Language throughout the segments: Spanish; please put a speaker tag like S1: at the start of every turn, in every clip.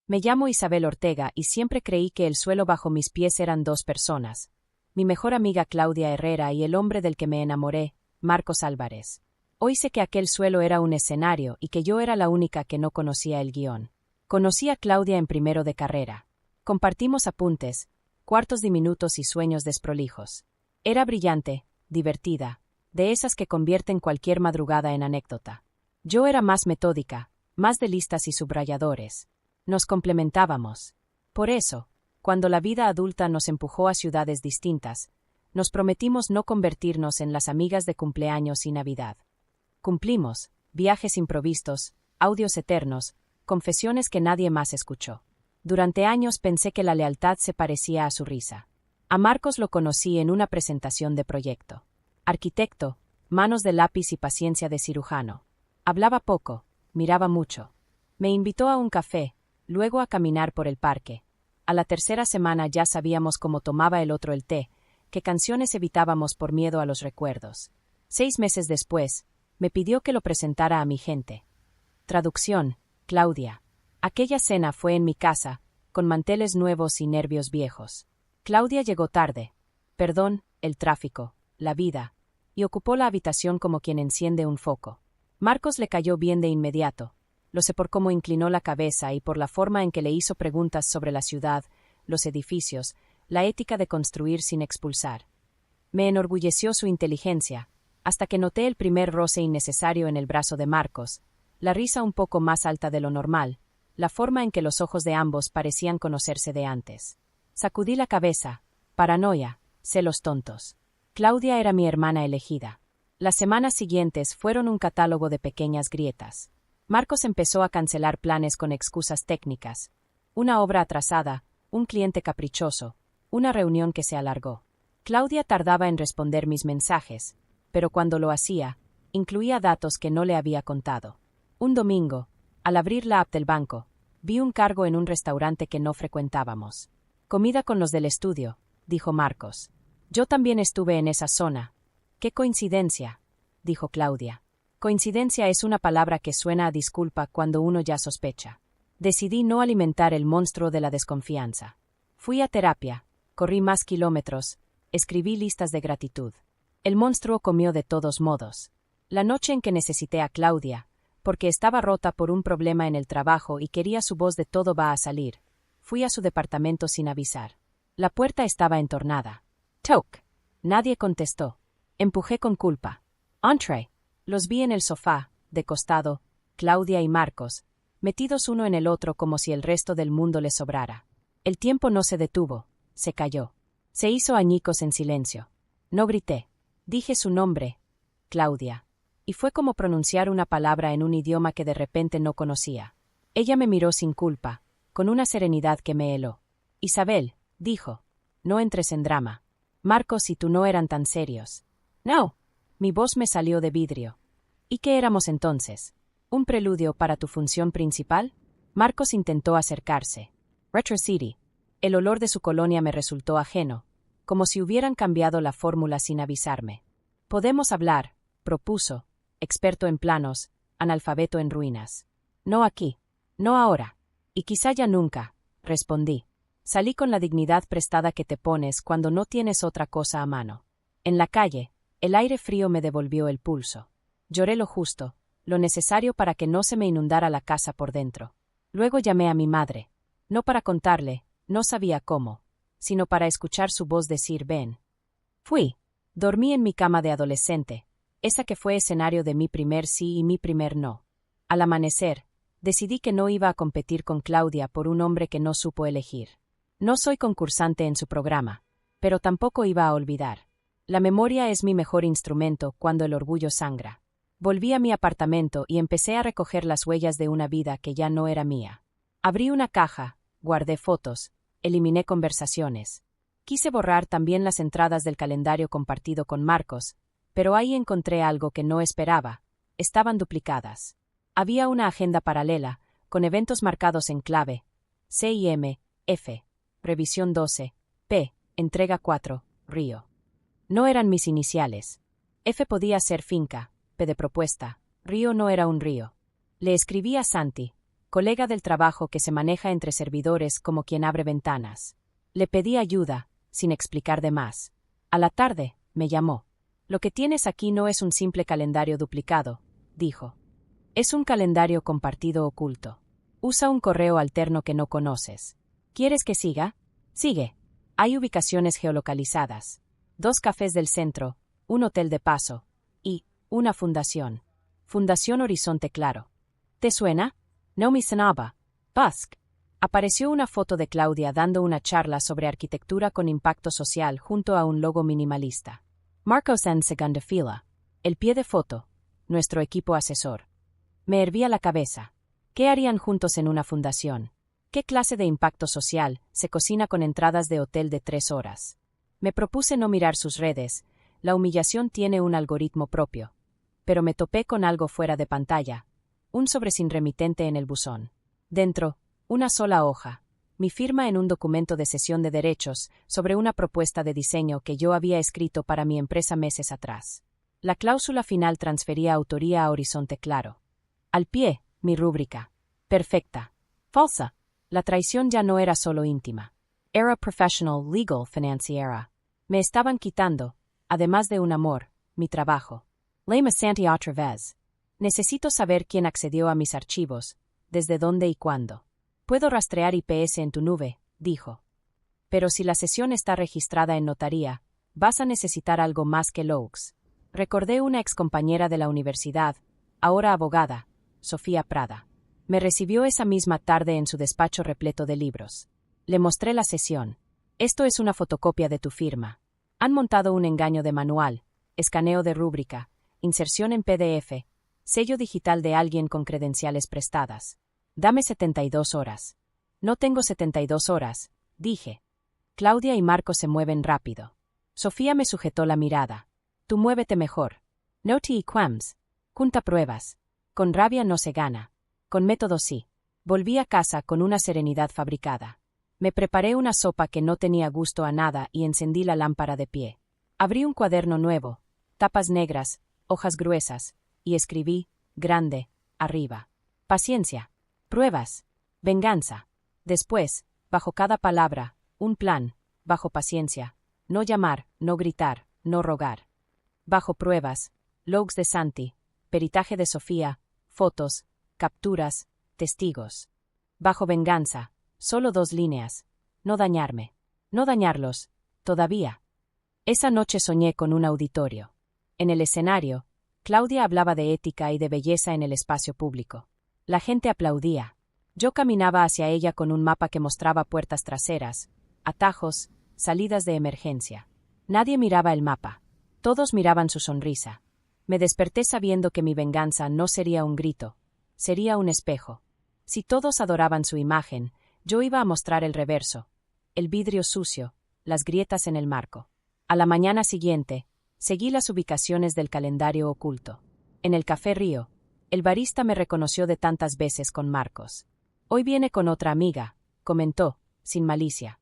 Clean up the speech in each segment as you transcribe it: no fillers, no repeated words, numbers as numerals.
S1: Me llamo Isabel Ortega y siempre creí que el suelo bajo mis pies eran dos personas. Mi mejor amiga Claudia Herrera y el hombre del que me enamoré, Marcos Álvarez. Hoy sé que aquel suelo era un escenario y que yo era la única que no conocía el guión. Conocí a Claudia en primero de carrera. Compartimos apuntes, cuartos diminutos y sueños desprolijos. Era brillante, divertida, de esas que convierten cualquier madrugada en anécdota. Yo era más metódica, más de listas y subrayadores. Nos complementábamos. Por eso, cuando la vida adulta nos empujó a ciudades distintas, nos prometimos no convertirnos en las amigas de cumpleaños y Navidad. Cumplimos, viajes improvistos, audios eternos, confesiones que nadie más escuchó. Durante años pensé que la lealtad se parecía a su risa. A Marcos lo conocí en una presentación de proyecto. Arquitecto, manos de lápiz y paciencia de cirujano. Hablaba poco, miraba mucho. Me invitó a un café, luego a caminar por el parque. A la tercera semana ya sabíamos cómo tomaba el otro el té, qué canciones evitábamos por miedo a los recuerdos. 6 meses después, me pidió que lo presentara a mi gente. Traducción, Claudia. Aquella cena fue en mi casa, con manteles nuevos y nervios viejos. Claudia llegó tarde. Perdón, el tráfico, la vida, y ocupó la habitación como quien enciende un foco. Marcos le cayó bien de inmediato. Lo sé por cómo inclinó la cabeza y por la forma en que le hizo preguntas sobre la ciudad, los edificios, la ética de construir sin expulsar. Me enorgulleció su inteligencia, hasta que noté el primer roce innecesario en el brazo de Marcos, la risa un poco más alta de lo normal, la forma en que los ojos de ambos parecían conocerse de antes. Sacudí la cabeza. Paranoia, celos tontos. Claudia era mi hermana elegida. Las semanas siguientes fueron un catálogo de pequeñas grietas. Marcos empezó a cancelar planes con excusas técnicas. Una obra atrasada, un cliente caprichoso, una reunión que se alargó. Claudia tardaba en responder mis mensajes, pero cuando lo hacía, incluía datos que no le había contado. Un domingo, al abrir la app del banco, vi un cargo en un restaurante que no frecuentábamos. Comida con los del estudio, dijo Marcos. Yo también estuve en esa zona. ¡Qué coincidencia!, dijo Claudia. Coincidencia es una palabra que suena a disculpa cuando uno ya sospecha. Decidí no alimentar el monstruo de la desconfianza. Fui a terapia, corrí más kilómetros, escribí listas de gratitud. El monstruo comió de todos modos. La noche en que necesité a Claudia, porque estaba rota por un problema en el trabajo y quería su voz de todo va a salir, fui a su departamento sin avisar. La puerta estaba entornada. Toc. Nadie contestó. Empujé con culpa. Entree. Los vi en el sofá, de costado, Claudia y Marcos, metidos uno en el otro como si el resto del mundo les sobrara. El tiempo no se detuvo, se calló. Se hizo añicos en silencio. No grité. Dije su nombre, Claudia, y fue como pronunciar una palabra en un idioma que de repente no conocía. Ella me miró sin culpa, con una serenidad que me heló. Isabel, dijo, no entres en drama. Marcos y tú no eran tan serios. No. Mi voz me salió de vidrio. ¿Y qué éramos entonces? ¿Un preludio para tu función principal? Marcos intentó acercarse. Retro City. El olor de su colonia me resultó ajeno, como si hubieran cambiado la fórmula sin avisarme. Podemos hablar, propuso, experto en planos, analfabeto en ruinas. No aquí. No ahora. Y quizá ya nunca, respondí. Salí con la dignidad prestada que te pones cuando no tienes otra cosa a mano. En la calle, el aire frío me devolvió el pulso. Lloré lo justo, lo necesario para que no se me inundara la casa por dentro. Luego llamé a mi madre. No para contarle, no sabía cómo, sino para escuchar su voz decir ven. Fui. Dormí en mi cama de adolescente, esa que fue escenario de mi primer sí y mi primer no. Al amanecer, decidí que no iba a competir con Claudia por un hombre que no supo elegir. No soy concursante en su programa, pero tampoco iba a olvidar. La memoria es mi mejor instrumento cuando el orgullo sangra. Volví a mi apartamento y empecé a recoger las huellas de una vida que ya no era mía. Abrí una caja, guardé fotos, eliminé conversaciones. Quise borrar también las entradas del calendario compartido con Marcos, pero ahí encontré algo que no esperaba. Estaban duplicadas. Había una agenda paralela, con eventos marcados en clave. CIM, F. Revisión 12. P. Entrega 4. Río. No eran mis iniciales. F podía ser finca, P de propuesta, Río no era un río. Le escribí a Santi, colega del trabajo que se maneja entre servidores como quien abre ventanas. Le pedí ayuda, sin explicar de más. A la tarde, me llamó. Lo que tienes aquí no es un simple calendario duplicado, dijo. Es un calendario compartido oculto. Usa un correo alterno que no conoces. ¿Quieres que siga? Sigue. Hay ubicaciones geolocalizadas. 2 cafés del centro, un hotel de paso y una fundación. Fundación Horizonte Claro. ¿Te suena? No me sonaba. Busk. Apareció una foto de Claudia dando una charla sobre arquitectura con impacto social junto a un logo minimalista. Marcos en segunda fila. El pie de foto. Nuestro equipo asesor. Me hervía la cabeza. ¿Qué harían juntos en una fundación? ¿Qué clase de impacto social se cocina con entradas de hotel de 3 horas? Me propuse no mirar sus redes. La humillación tiene un algoritmo propio. Pero me topé con algo fuera de pantalla. Un sobre sin remitente en el buzón. Dentro, una sola hoja. Mi firma en un documento de cesión de derechos sobre una propuesta de diseño que yo había escrito para mi empresa meses atrás. La cláusula final transfería autoría a Horizonte Claro. Al pie, mi rúbrica. Perfecta. Falsa. La traición ya no era solo íntima. Era professional, legal, financiera. Me estaban quitando, además de un amor, mi trabajo. Lema Santi otra vez. Necesito saber quién accedió a mis archivos, desde dónde y cuándo. Puedo rastrear IPS en tu nube, dijo. Pero si la sesión está registrada en notaría, vas a necesitar algo más que logs. Recordé una excompañera de la universidad, ahora abogada, Sofía Prada. Me recibió esa misma tarde en su despacho repleto de libros. Le mostré la sesión. Esto es una fotocopia de tu firma. Han montado un engaño de manual, escaneo de rúbrica, inserción en PDF, sello digital de alguien con credenciales prestadas. Dame 72 horas. No tengo 72 horas, dije. Claudia y Marco se mueven rápido. Sofía me sujetó la mirada. Tú muévete mejor. No te equams. Junta pruebas. Con rabia no se gana. Con método sí. Volví a casa con una serenidad fabricada. Me preparé una sopa que no tenía gusto a nada y encendí la lámpara de pie. Abrí un cuaderno nuevo, tapas negras, hojas gruesas, y escribí, grande, arriba. Paciencia. Pruebas. Venganza. Después, bajo cada palabra, un plan, bajo paciencia. No llamar, no gritar, no rogar. Bajo pruebas, logs de Santi, peritaje de Sofía, fotos, capturas, testigos. Bajo venganza, solo 2 líneas. No dañarme. No dañarlos, todavía. Esa noche soñé con un auditorio. En el escenario, Claudia hablaba de ética y de belleza en el espacio público. La gente aplaudía. Yo caminaba hacia ella con un mapa que mostraba puertas traseras, atajos, salidas de emergencia. Nadie miraba el mapa. Todos miraban su sonrisa. Me desperté sabiendo que mi venganza no sería un grito, sería un espejo. Si todos adoraban su imagen, yo iba a mostrar el reverso, el vidrio sucio, las grietas en el marco. A la mañana siguiente, seguí las ubicaciones del calendario oculto. En el Café Río, el barista me reconoció de tantas veces con Marcos. Hoy viene con otra amiga, comentó, sin malicia.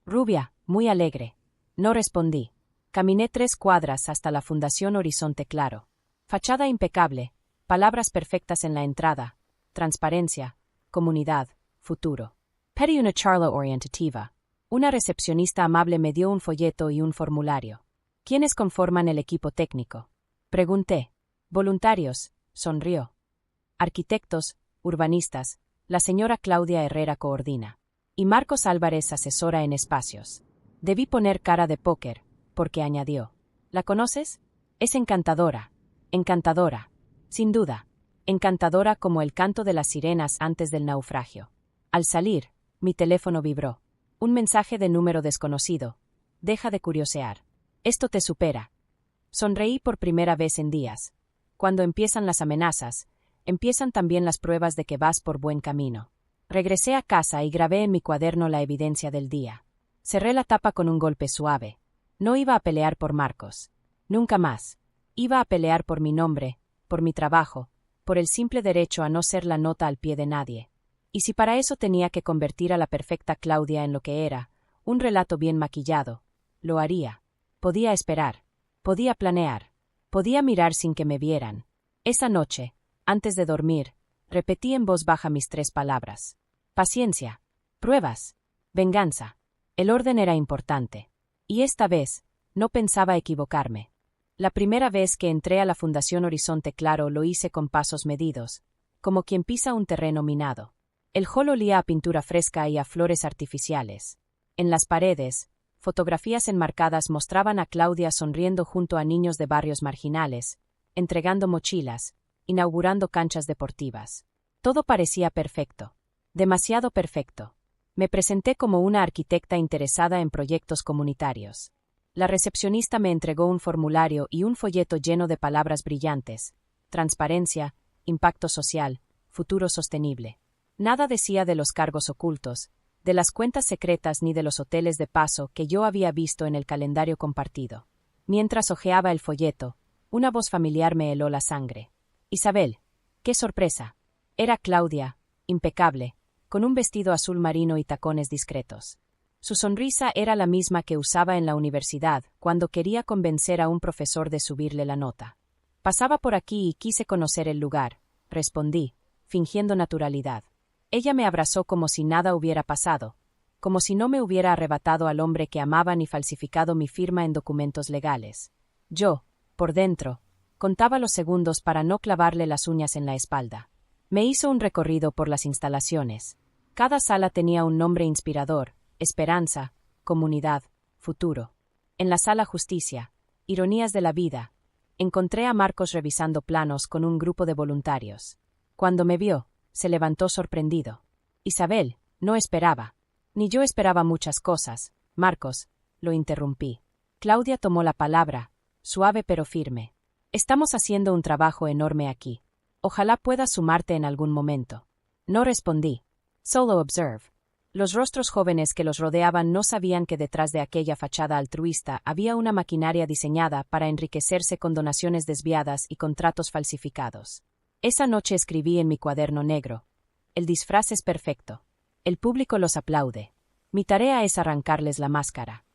S1: Rubia, muy alegre. No respondí. Caminé 3 cuadras hasta la Fundación Horizonte Claro. Fachada impecable, palabras perfectas en la entrada, transparencia, comunidad, futuro. Pedí una charla orientativa. Una recepcionista amable me dio un folleto y un formulario. ¿Quiénes conforman el equipo técnico? Pregunté. Voluntarios, sonrió. Arquitectos, urbanistas, la señora Claudia Herrera coordina. Y Marcos Álvarez asesora en espacios. Debí poner cara de póker, porque añadió. ¿La conoces? Es encantadora. Encantadora. Sin duda. Encantadora como el canto de las sirenas antes del naufragio. Al salir, mi teléfono vibró. Un mensaje de número desconocido. Deja de curiosear. Esto te supera. Sonreí por primera vez en días. Cuando empiezan las amenazas, empiezan también las pruebas de que vas por buen camino. Regresé a casa y grabé en mi cuaderno la evidencia del día. Cerré la tapa con un golpe suave. No iba a pelear por Marcos. Nunca más. Iba a pelear por mi nombre, por mi trabajo, por el simple derecho a no ser la nota al pie de nadie. Y si para eso tenía que convertir a la perfecta Claudia en lo que era, un relato bien maquillado, lo haría. Podía esperar. Podía planear. Podía mirar sin que me vieran. Esa noche, antes de dormir, Repetí en voz baja mis 3 palabras. Paciencia. Pruebas. Venganza. El orden era importante. Y esta vez, no pensaba equivocarme. La primera vez que entré a la Fundación Horizonte Claro lo hice con pasos medidos, como quien pisa un terreno minado. El hall olía a pintura fresca y a flores artificiales. En las paredes, fotografías enmarcadas mostraban a Claudia sonriendo junto a niños de barrios marginales, entregando mochilas, inaugurando canchas deportivas. Todo parecía perfecto. Demasiado perfecto. Me presenté como una arquitecta interesada en proyectos comunitarios. La recepcionista me entregó un formulario y un folleto lleno de palabras brillantes: transparencia, impacto social, futuro sostenible. Nada decía de los cargos ocultos, de las cuentas secretas ni de los hoteles de paso que yo había visto en el calendario compartido. Mientras hojeaba el folleto, una voz familiar me heló la sangre. Isabel. ¡Qué sorpresa! Era Claudia, impecable, con un vestido azul marino y tacones discretos. Su sonrisa era la misma que usaba en la universidad cuando quería convencer a un profesor de subirle la nota. Pasaba por aquí y quise conocer el lugar, respondí, fingiendo naturalidad. Ella me abrazó como si nada hubiera pasado, como si no me hubiera arrebatado al hombre que amaba ni falsificado mi firma en documentos legales. Yo, por dentro, contaba los segundos para no clavarle las uñas en la espalda. Me hizo un recorrido por las instalaciones. Cada sala tenía un nombre inspirador: esperanza, comunidad, futuro. En la sala justicia, ironías de la vida, encontré a Marcos revisando planos con un grupo de voluntarios. Cuando me vio, se levantó sorprendido. Isabel, no esperaba. Ni yo esperaba muchas cosas. Marcos, lo interrumpí. Claudia tomó la palabra, suave pero firme. Estamos haciendo un trabajo enorme aquí. Ojalá puedas sumarte en algún momento. No respondí. Solo observe. Los rostros jóvenes que los rodeaban no sabían que detrás de aquella fachada altruista había una maquinaria diseñada para enriquecerse con donaciones desviadas y contratos falsificados. Esa noche escribí en mi cuaderno negro: el disfraz es perfecto. El público los aplaude. Mi tarea es arrancarles la máscara.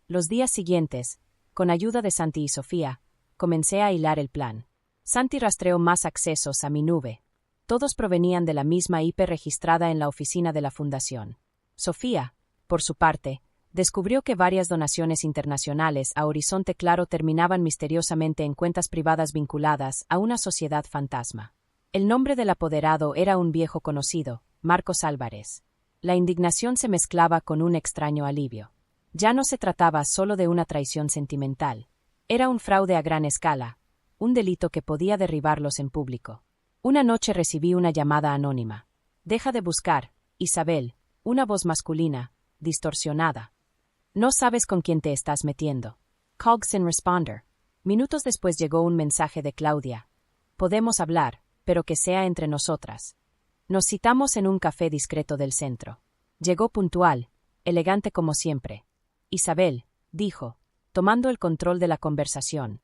S1: Los días siguientes, con ayuda de Santi y Sofía, comencé a hilar el plan. Santi rastreó más accesos a mi nube. Todos provenían de la misma IP registrada en la oficina de la fundación. Sofía, por su parte, descubrió que varias donaciones internacionales a Horizonte Claro terminaban misteriosamente en cuentas privadas vinculadas a una sociedad fantasma. El nombre del apoderado era un viejo conocido, Marcos Álvarez. La indignación se mezclaba con un extraño alivio. Ya no se trataba solo de una traición sentimental. Era un fraude a gran escala, un delito que podía derribarlos en público. Una noche recibí una llamada anónima. Deja de buscar, Isabel, una voz masculina, distorsionada. No sabes con quién te estás metiendo. Cogs in responder. Minutos después llegó un mensaje de Claudia. Podemos hablar, pero que sea entre nosotras. Nos citamos en un café discreto del centro. Llegó puntual, elegante como siempre. Isabel, dijo, tomando el control de la conversación.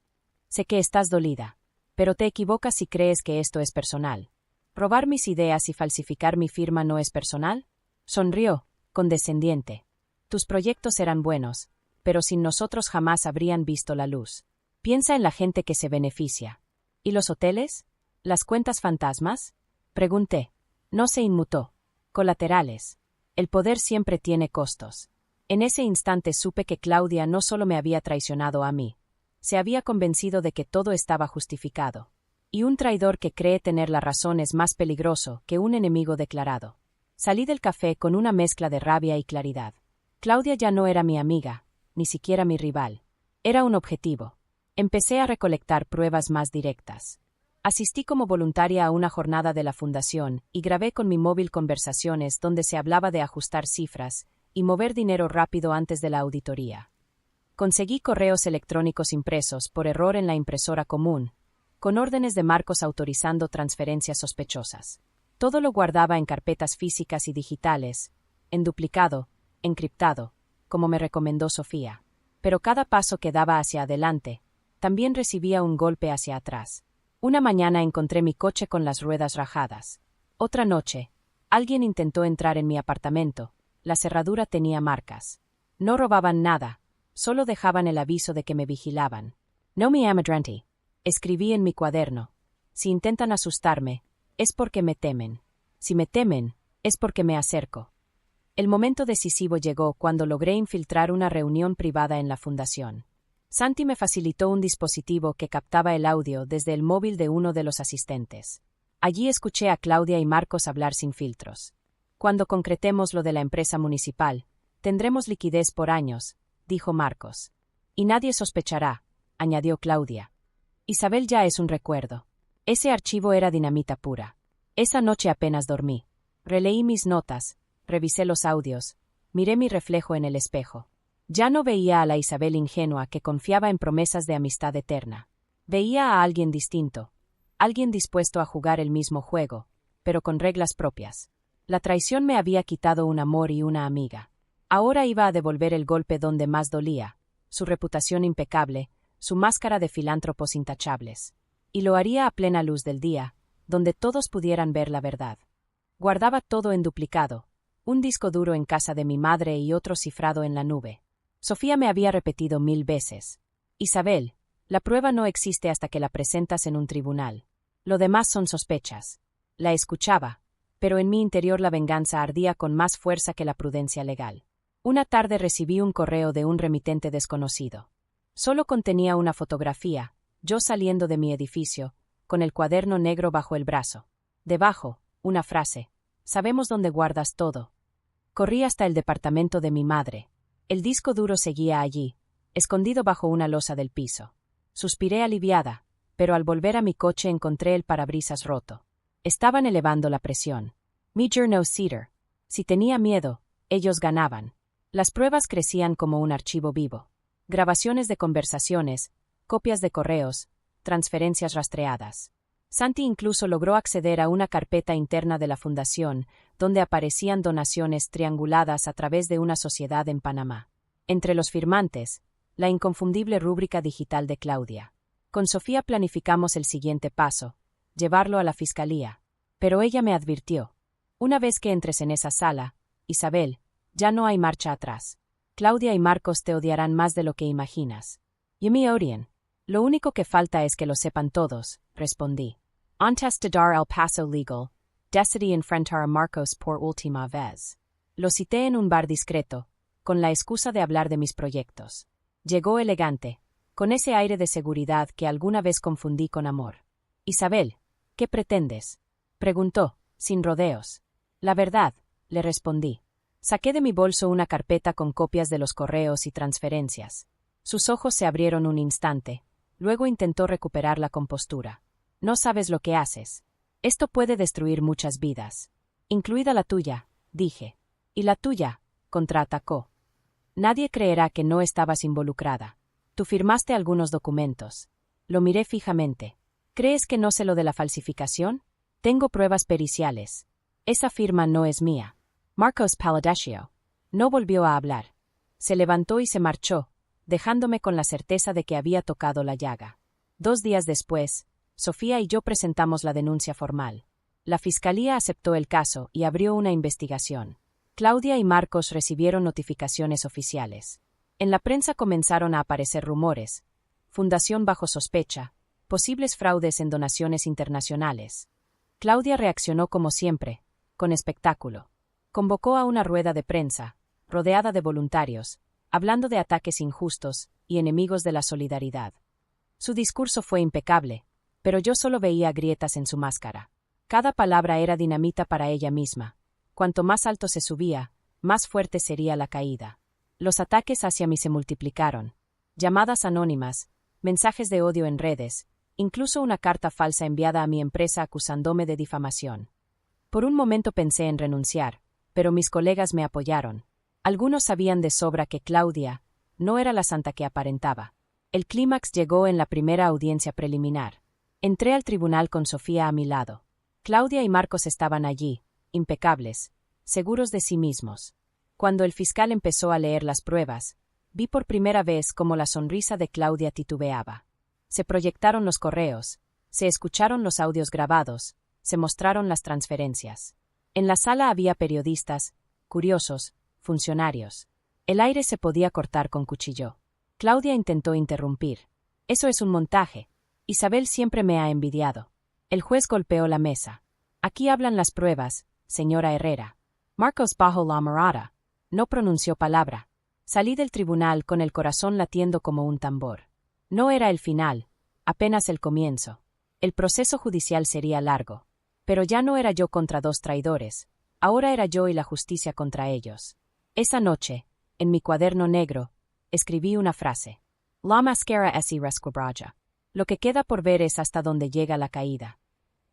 S1: Sé que estás dolida, pero te equivocas si crees que esto es personal. ¿Robar mis ideas y falsificar mi firma no es personal? Sonrió, condescendiente. Tus proyectos eran buenos, pero sin nosotros jamás habrían visto la luz. Piensa en la gente que se beneficia. ¿Y los hoteles? ¿Las cuentas fantasmas? Pregunté. No se inmutó. Colaterales. El poder siempre tiene costos. En ese instante supe que Claudia no solo me había traicionado a mí. Se había convencido de que todo estaba justificado. Y un traidor que cree tener la razón es más peligroso que un enemigo declarado. Salí del café con una mezcla de rabia y claridad. Claudia ya no era mi amiga, ni siquiera mi rival. Era un objetivo. Empecé a recolectar pruebas más directas. Asistí como voluntaria a una jornada de la fundación y grabé con mi móvil conversaciones donde se hablaba de ajustar cifras y mover dinero rápido antes de la auditoría. Conseguí correos electrónicos impresos por error en la impresora común, con órdenes de Marcos autorizando transferencias sospechosas. Todo lo guardaba en carpetas físicas y digitales, en duplicado, encriptado, como me recomendó Sofía. Pero cada paso que daba hacia adelante, también recibía un golpe hacia atrás. Una mañana encontré mi coche con las ruedas rajadas. Otra noche, alguien intentó entrar en mi apartamento. La cerradura tenía marcas. No robaban nada, solo dejaban el aviso de que me vigilaban. No me amedrente. Escribí en mi cuaderno. Si intentan asustarme, es porque me temen. Si me temen, es porque me acerco. El momento decisivo llegó cuando logré infiltrar una reunión privada en la fundación. Santi me facilitó un dispositivo que captaba el audio desde el móvil de uno de los asistentes. Allí escuché a Claudia y Marcos hablar sin filtros. Cuando concretemos lo de la empresa municipal, tendremos liquidez por años, dijo Marcos. Y nadie sospechará, añadió Claudia. Isabel ya es un recuerdo. Ese archivo era dinamita pura. Esa noche apenas dormí. Releí mis notas, revisé los audios, miré mi reflejo en el espejo. Ya no veía a la Isabel ingenua que confiaba en promesas de amistad eterna. Veía a alguien distinto, alguien dispuesto a jugar el mismo juego, pero con reglas propias. La traición me había quitado un amor y una amiga. Ahora iba a devolver el golpe donde más dolía, su reputación impecable, su máscara de filántropos intachables. Y lo haría a plena luz del día, donde todos pudieran ver la verdad. Guardaba todo en duplicado, un disco duro en casa de mi madre y otro cifrado en la nube. Sofía me había repetido 1000 veces. Isabel, la prueba no existe hasta que la presentas en un tribunal. Lo demás son sospechas. La escuchaba, pero en mi interior la venganza ardía con más fuerza que la prudencia legal. Una tarde recibí un correo de un remitente desconocido. Solo contenía una fotografía, yo saliendo de mi edificio, con el cuaderno negro bajo el brazo. Debajo, una frase: sabemos dónde guardas todo. Corrí hasta el departamento de mi madre. El disco duro seguía allí, escondido bajo una losa del piso. Suspiré aliviada, pero al volver a mi coche encontré el parabrisas roto. Estaban elevando la presión. Major no Cedar. Si tenía miedo, ellos ganaban. Las pruebas crecían como un archivo vivo. Grabaciones de conversaciones, copias de correos, transferencias rastreadas. Santi incluso logró acceder a una carpeta interna de la fundación, donde aparecían donaciones trianguladas a través de una sociedad en Panamá. Entre los firmantes, la inconfundible rúbrica digital de Claudia. Con Sofía planificamos el siguiente paso: llevarlo a la fiscalía. Pero ella me advirtió: una vez que entres en esa sala, Isabel, ya no hay marcha atrás. Claudia y Marcos te odiarán más de lo que imaginas. Y me odian. Lo único que falta es que lo sepan todos, respondí. Antes de dar el paso legal, decidí enfrentar a Marcos por última vez. Lo cité en un bar discreto, con la excusa de hablar de mis proyectos. Llegó elegante, con ese aire de seguridad que alguna vez confundí con amor. Isabel, ¿qué pretendes?, preguntó, sin rodeos. La verdad, le respondí. Saqué de mi bolso una carpeta con copias de los correos y transferencias. Sus ojos se abrieron un instante, luego intentó recuperar la compostura. No sabes lo que haces. Esto puede destruir muchas vidas. Incluida la tuya, dije. Y la tuya, contraatacó. Nadie creerá que no estabas involucrada. Tú firmaste algunos documentos. Lo miré fijamente. ¿Crees que no sé lo de la falsificación? Tengo pruebas periciales. Esa firma no es mía. Marcos Paladesio. No volvió a hablar. Se levantó y se marchó, dejándome con la certeza de que había tocado la llaga. 2 días después, Sofía y yo presentamos la denuncia formal. La fiscalía aceptó el caso y abrió una investigación. Claudia y Marcos recibieron notificaciones oficiales. En la prensa comenzaron a aparecer rumores: fundación bajo sospecha, posibles fraudes en donaciones internacionales. Claudia reaccionó como siempre, con espectáculo. Convocó a una rueda de prensa, rodeada de voluntarios, hablando de ataques injustos y enemigos de la solidaridad. Su discurso fue impecable, pero yo solo veía grietas en su máscara. Cada palabra era dinamita para ella misma. Cuanto más alto se subía, más fuerte sería la caída. Los ataques hacia mí se multiplicaron. Llamadas anónimas, mensajes de odio en redes, incluso una carta falsa enviada a mi empresa acusándome de difamación. Por un momento pensé en renunciar, pero mis colegas me apoyaron. Algunos sabían de sobra que Claudia no era la santa que aparentaba. El clímax llegó en la primera audiencia preliminar. Entré al tribunal con Sofía a mi lado. Claudia y Marcos estaban allí, impecables, seguros de sí mismos. Cuando el fiscal empezó a leer las pruebas, vi por primera vez cómo la sonrisa de Claudia titubeaba. Se proyectaron los correos, se escucharon los audios grabados, se mostraron las transferencias. En la sala había periodistas, curiosos, funcionarios. El aire se podía cortar con cuchillo. Claudia intentó interrumpir. Eso es un montaje. Isabel siempre me ha envidiado. El juez golpeó la mesa. Aquí hablan las pruebas, señora Herrera. Marcos bajó la mirada. No pronunció palabra. Salí del tribunal con el corazón latiendo como un tambor. No era el final, apenas el comienzo. El proceso judicial sería largo. Pero ya no era yo contra dos traidores, ahora era yo y la justicia contra ellos. Esa noche, en mi cuaderno negro, escribí una frase. La máscara es irrescubrable. Lo que queda por ver es hasta dónde llega la caída.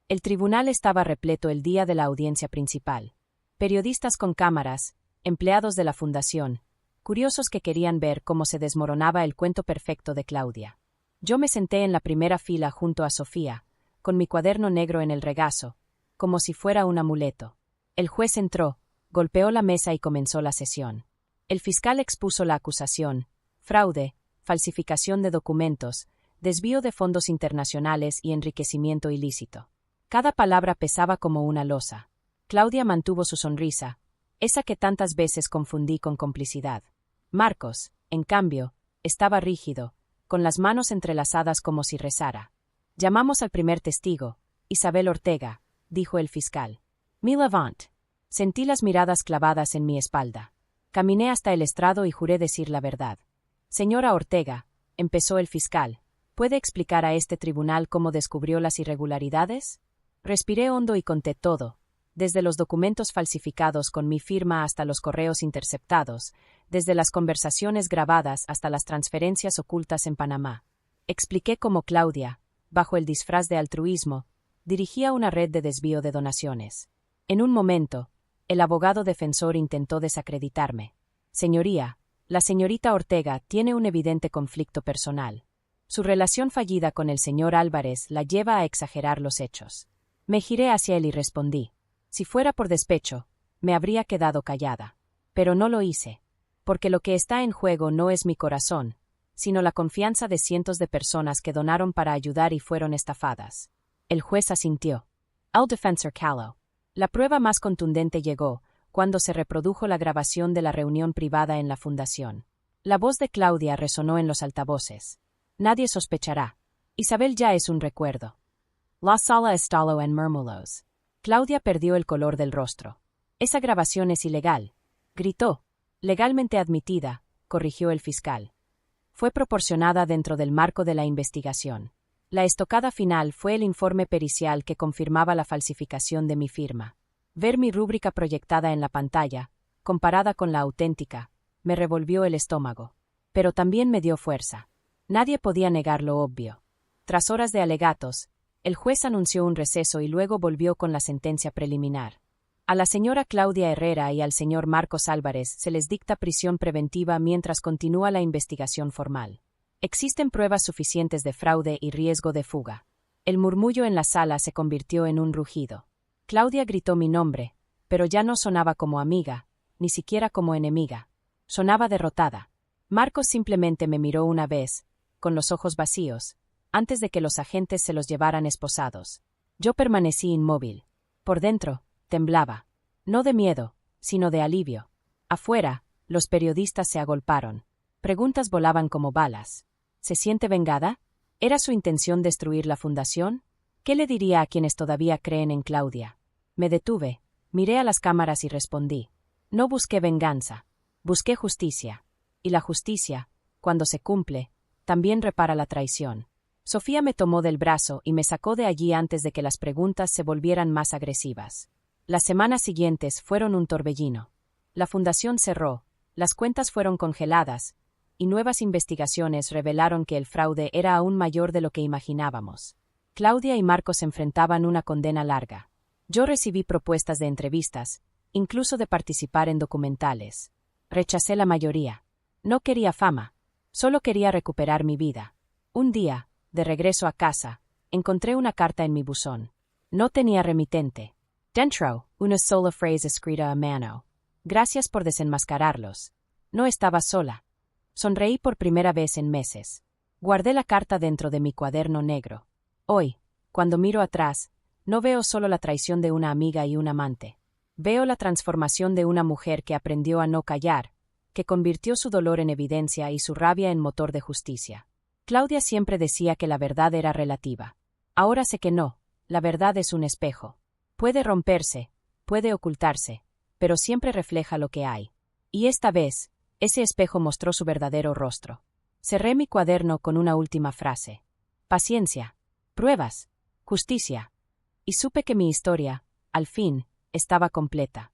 S1: El tribunal estaba repleto el día de la audiencia principal. Periodistas con cámaras, empleados de la fundación, curiosos que querían ver cómo se desmoronaba el cuento perfecto de Claudia. Yo me senté en la primera fila junto a Sofía, con mi cuaderno negro en el regazo, como si fuera un amuleto. El juez entró, golpeó la mesa y comenzó la sesión. El fiscal expuso la acusación: fraude, falsificación de documentos, desvío de fondos internacionales y enriquecimiento ilícito. Cada palabra pesaba como una losa. Claudia mantuvo su sonrisa, esa que tantas veces confundí con complicidad. Marcos, en cambio, estaba rígido, con las manos entrelazadas como si rezara. Llamamos al primer testigo, Isabel Ortega, dijo el fiscal. Me levant. Sentí las miradas clavadas en mi espalda. Caminé hasta el estrado y juré decir la verdad. Señora Ortega, empezó el fiscal, ¿puede explicar a este tribunal cómo descubrió las irregularidades? Respiré hondo y conté todo, desde los documentos falsificados con mi firma hasta los correos interceptados, desde las conversaciones grabadas hasta las transferencias ocultas en Panamá. Expliqué cómo Claudia, bajo el disfraz de altruismo, dirigía una red de desvío de donaciones. En un momento, el abogado defensor intentó desacreditarme. Señoría, la señorita Ortega tiene un evidente conflicto personal. Su relación fallida con el señor Álvarez la lleva a exagerar los hechos. Me giré hacia él y respondí. Si fuera por despecho, me habría quedado callada. Pero no lo hice. Porque lo que está en juego no es mi corazón, sino la confianza de cientos de personas que donaron para ayudar y fueron estafadas. El juez asintió. Al defensor Callow. La prueba más contundente llegó cuando se reprodujo la grabación de la reunión privada en la fundación. La voz de Claudia resonó en los altavoces. Nadie sospechará. Isabel ya es un recuerdo. La sala estalló en murmullos. Claudia perdió el color del rostro. Esa grabación es ilegal, gritó. Legalmente admitida, corrigió el fiscal. Fue proporcionada dentro del marco de la investigación. La estocada final fue el informe pericial que confirmaba la falsificación de mi firma. Ver mi rúbrica proyectada en la pantalla, comparada con la auténtica, me revolvió el estómago. Pero también me dio fuerza. Nadie podía negar lo obvio. Tras horas de alegatos, el juez anunció un receso y luego volvió con la sentencia preliminar. A la señora Claudia Herrera y al señor Marcos Álvarez se les dicta prisión preventiva mientras continúa la investigación formal. Existen pruebas suficientes de fraude y riesgo de fuga. El murmullo en la sala se convirtió en un rugido. Claudia gritó mi nombre, pero ya no sonaba como amiga, ni siquiera como enemiga. Sonaba derrotada. Marcos simplemente me miró una vez, con los ojos vacíos, antes de que los agentes se los llevaran esposados. Yo permanecí inmóvil. Por dentro, temblaba. No de miedo, sino de alivio. Afuera, los periodistas se agolparon. Preguntas volaban como balas. ¿Se siente vengada? ¿Era su intención destruir la fundación? ¿Qué le diría a quienes todavía creen en Claudia? Me detuve, miré a las cámaras y respondí. No busqué venganza. Busqué justicia. Y la justicia, cuando se cumple, también repara la traición. Sofía me tomó del brazo y me sacó de allí antes de que las preguntas se volvieran más agresivas. Las semanas siguientes fueron un torbellino. La fundación cerró, las cuentas fueron congeladas, y nuevas investigaciones revelaron que el fraude era aún mayor de lo que imaginábamos. Claudia y Marcos enfrentaban una condena larga. Yo recibí propuestas de entrevistas, incluso de participar en documentales. Rechacé la mayoría. No quería fama, solo quería recuperar mi vida. Un día, de regreso a casa, encontré una carta en mi buzón. No tenía remitente. Dentro, una sola frase escrita a mano. Gracias por desenmascararlos. No estaba sola. Sonreí por primera vez en meses. Guardé la carta dentro de mi cuaderno negro. Hoy, cuando miro atrás, no veo solo la traición de una amiga y un amante. Veo la transformación de una mujer que aprendió a no callar, que convirtió su dolor en evidencia y su rabia en motor de justicia. Claudia siempre decía que la verdad era relativa. Ahora sé que no, la verdad es un espejo. Puede romperse, puede ocultarse, pero siempre refleja lo que hay. Y esta vez, ese espejo mostró su verdadero rostro. Cerré mi cuaderno con una última frase. Paciencia, pruebas, justicia. Y supe que mi historia, al fin, estaba completa.